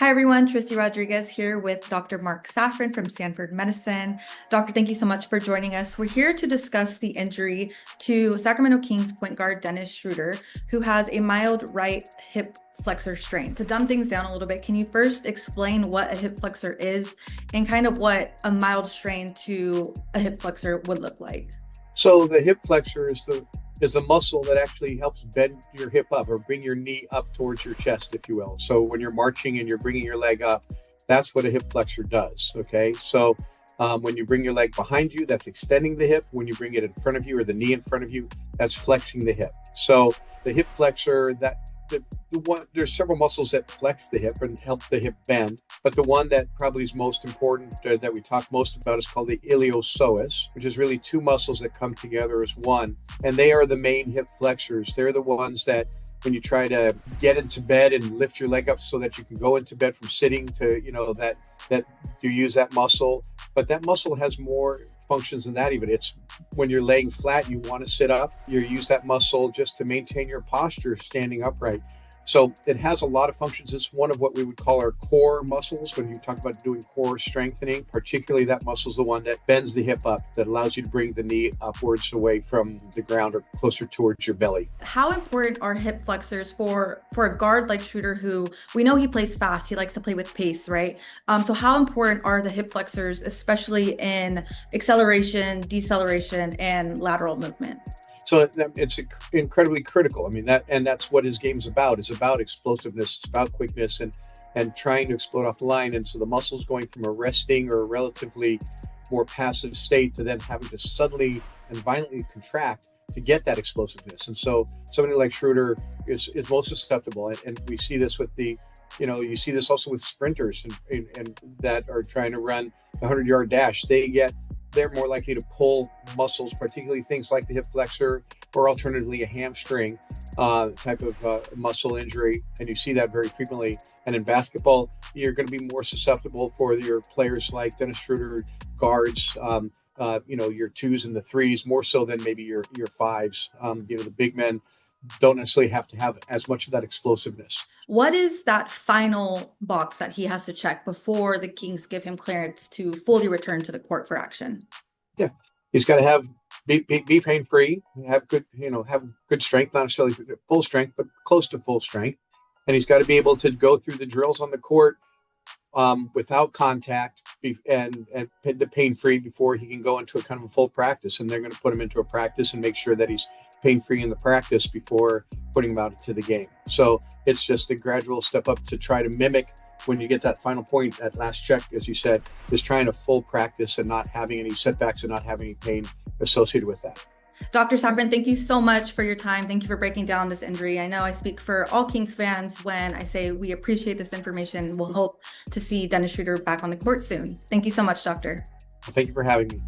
Hi, everyone. Tristi Rodriguez here with Dr. Marc Safran from Stanford Medicine. Doctor, thank you so much for joining us. We're here to discuss the injury to Sacramento Kings point guard Dennis Schröder, who has a mild right hip flexor strain. To dumb things down a little bit, can you first explain what a hip flexor is and kind of what a mild strain to a hip flexor would look like? So the hip flexor is the muscle that actually helps bend your hip up or bring your knee up towards your chest, if you will. So when you're marching and you're bringing your leg up, that's what a hip flexor does. Okay. So when you bring your leg behind you, that's extending the hip. When you bring it in front of you or the knee in front of you, that's flexing the hip. So the hip flexor, there's several muscles that flex the hip and help the hip bend, but the one that probably is most important that we talk most about is called the iliopsoas, which is really two muscles that come together as one, and they are the main hip flexors. They're the ones that when you try to get into bed and lift your leg up so that you can go into bed from sitting to, that you use that muscle, but that muscle has more functions than that even. It's when you're laying flat, you want to sit up, you use that muscle just to maintain your posture standing upright. So it has a lot of functions. It's one of what we would call our core muscles when you talk about doing core strengthening. Particularly that muscle is the one that bends the hip up, that allows you to bring the knee upwards away from the ground or closer towards your belly. How important are hip flexors for a guard like Schröder, who we know he plays fast, he likes to play with pace, right? So how important are the hip flexors, especially in acceleration, deceleration, and lateral movement? So it's incredibly critical. I mean, that's what his game's about. It's about explosiveness. It's about quickness and trying to explode off the line. And so the muscles going from a resting or a relatively more passive state to then having to suddenly and violently contract to get that explosiveness. And so somebody like Schröder is most susceptible. And we see this with you see this also with sprinters and that are trying to run the 100-yard dash. They're more likely to pull muscles, particularly things like the hip flexor or alternatively a hamstring type of muscle injury. And you see that very frequently. And in basketball, you're going to be more susceptible for your players like Dennis Schröder, guards, your twos and the threes, more so than maybe your fives. The big men don't necessarily have to have as much of that explosiveness. What is that final box that he has to check before the Kings give him clearance to fully return to the court for action? Yeah, he's got to be pain free, have good strength, not necessarily full strength, but close to full strength, and he's got to be able to go through the drills on the court without contact and pain free before he can go into a kind of a full practice. And they're going to put him into a practice and make sure that he's pain-free in the practice before putting him out into the game. So it's just a gradual step up to try to mimic when you get that final point, that last check, as you said, is trying to full practice and not having any setbacks and not having any pain associated with that. Dr. Safran, thank you so much for your time. Thank you for breaking down this injury. I know I speak for all Kings fans when I say we appreciate this information. We'll hope to see Dennis Schröder back on the court soon. Thank you so much, Doctor. Well, thank you for having me.